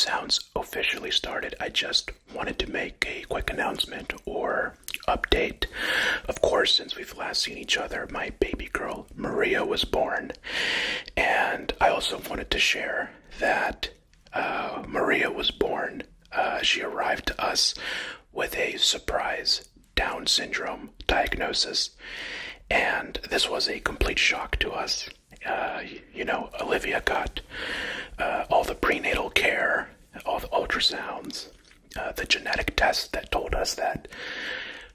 Sounds officially started, I just wanted to make a quick announcement or update. Of course, since we've last seen each other, my baby girl Maria was born, and I also wanted to share that Maria was born. She arrived to us with a surprise Down syndrome diagnosis, and this was a complete shock to us. Olivia got all the prenatal care, all the ultrasounds, the genetic test that told us that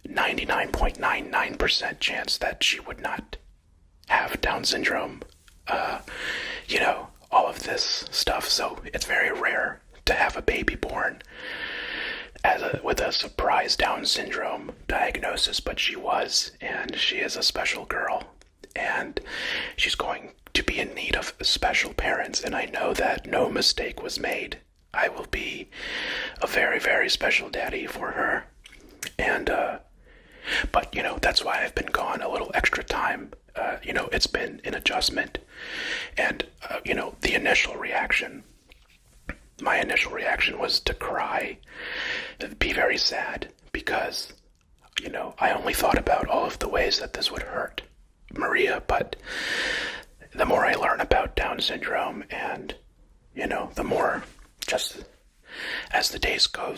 99.99% chance that she would not have Down syndrome. All of this stuff. So it's very rare to have a baby born with a surprise Down syndrome diagnosis, but she was, and she is a special girl, and she's going to be in need of special parents, and I know that no mistake was made. I will be a very, very special daddy for her, and but that's why I've been gone a little extra time. It's been an adjustment, and the initial reaction, my initial reaction was to cry, be very sad, because I only thought about all of the ways that this would hurt Maria, but the more I learn about Down syndrome, and the more, just as the days go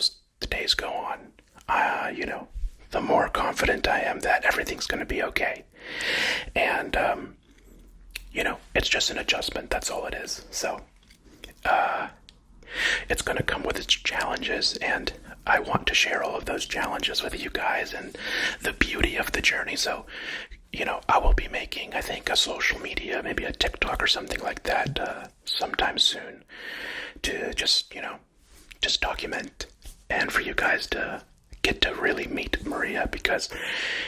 on, the more confident I am that everything's going to be okay. And it's just an adjustment, that's all it is. So it's going to come with its challenges, and I want to share all of those challenges with you guys and the beauty of the journey. So I will be making, I think, a social media, maybe a TikTok or something like that, sometime soon, to just document, and for you guys to get to really meet Maria, because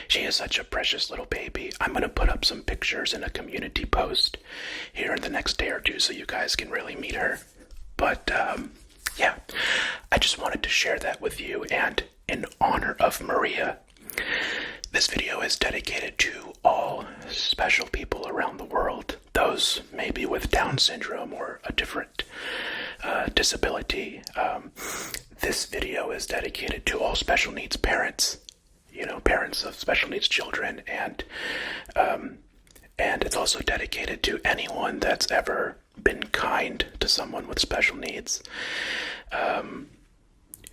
she is such a precious little baby. I'm going to put up some pictures in a community post here in the next day or two so you guys can really meet her. But yeah, I just wanted to share that with you, and in honor of Maria, this video is dedicated to all special people around the world, those maybe with Down syndrome or a different disability. This video is dedicated to all special needs parents, parents of special needs children, and it's also dedicated to anyone that's ever been kind to someone with special needs.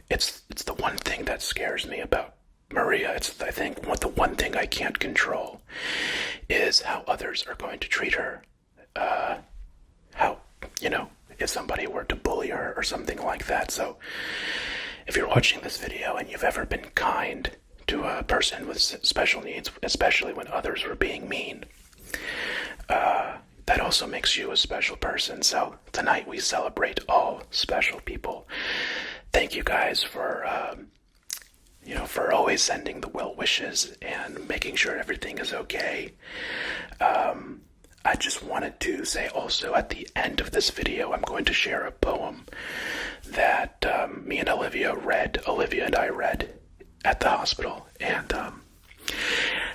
It's the one thing that scares me about Maria. I think the one thing I can't control is how others are going to treat her. If somebody were to bully her or something like that. So if you're watching this video and you've ever been kind to a person with special needs, especially when others were being mean, that also makes you a special person. So tonight we celebrate all special people. Thank you guys for for always sending the well wishes and making sure everything is okay. I just wanted to say also, at the end of this video, I'm going to share a poem that me and Olivia and I read at the hospital. And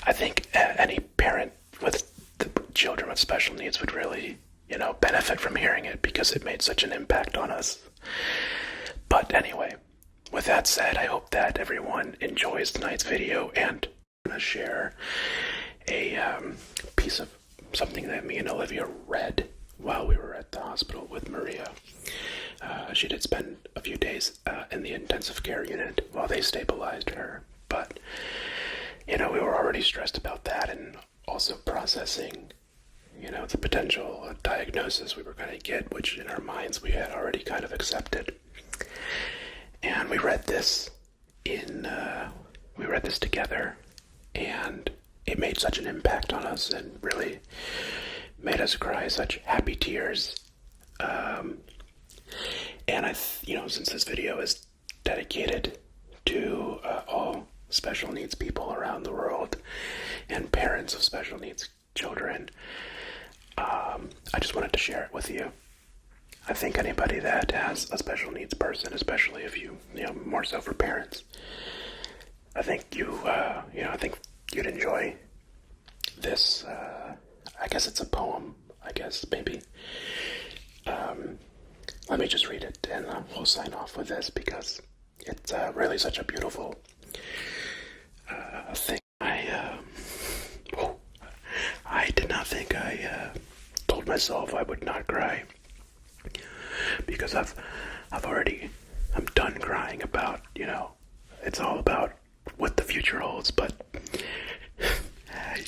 I think any parent with the children with special needs would really, benefit from hearing it, because it made such an impact on us. But anyway, with that said, I hope that everyone enjoys tonight's video, and I'm going to share a piece of something that me and Olivia read while we were at the hospital with Maria. She did spend a few days in the intensive care unit while they stabilized her, but we were already stressed about that, and also processing the potential diagnosis we were going to get, which in our minds we had already kind of accepted. And we read this together, and it made such an impact on us and really made us cry such happy tears. And since this video is dedicated to all special needs people around the world and parents of special needs children, I just wanted to share it with you. I think anybody that has a special needs person, especially if more so for parents, I think I think you'd enjoy this. I guess it's a poem, maybe. let me just read it and we'll sign off with this because it's really such a beautiful thing. I did not think I told myself I would not cry because I'm done crying about, it's all about what the future holds, but I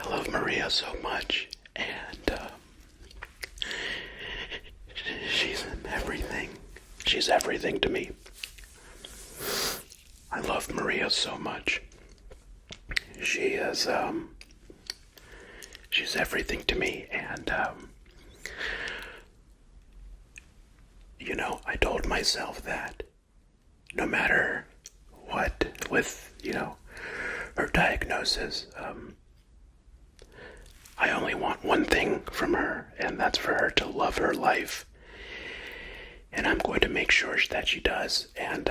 love Maria so much, and she's everything. She's everything to me. I love Maria so much. She is, she's everything to me, and, I told myself that no matter what with, her diagnosis, I only want one thing from her, and that's for her to love her life. And I'm going to make sure that she does. And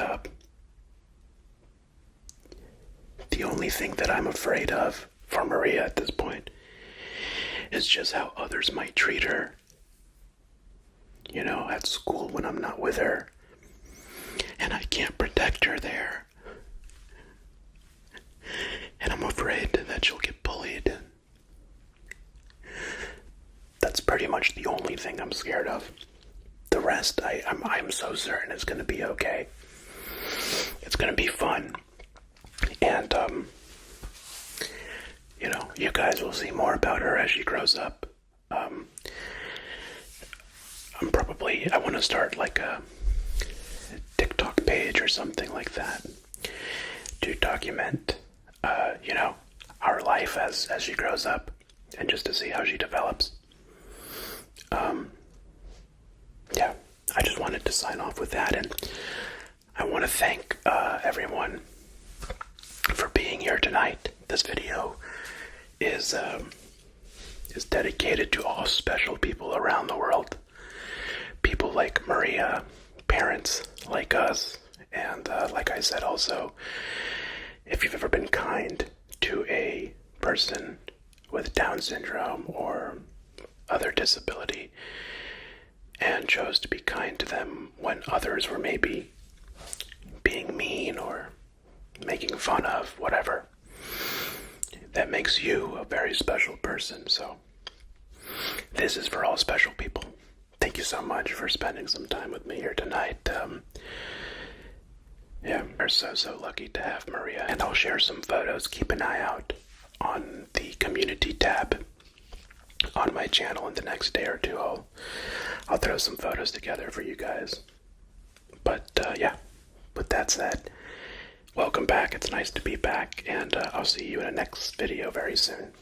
the only thing that I'm afraid of for Maria at this point is just how others might treat her. At school when I'm not with her. And I can't protect her there. And I'm afraid that she'll get bullied. That's pretty much the only thing I'm scared of. The rest, I'm so certain it's going to be okay. It's going to be fun. And, you guys will see more about her as she grows up. I want to start like a TikTok page or something like that to document, our life as she grows up and just to see how she develops. Yeah, I just wanted to sign off with that, and I want to thank everyone for being here tonight. This video is dedicated to all special people around the world. People like Maria, parents like us, and like I said also, if you've ever been kind to a person with Down syndrome or other disability and chose to be kind to them when others were maybe being mean or making fun of, whatever, that makes you a very special person. So this is for all special people. Thank you so much for spending some time with me here tonight. We're so lucky to have Maria, and I'll share some photos. Keep an eye out on the community tab on my channel in the next day or two. I'll throw some photos together for you guys. But with that said, welcome back. It's nice to be back, and I'll see you in the next video very soon.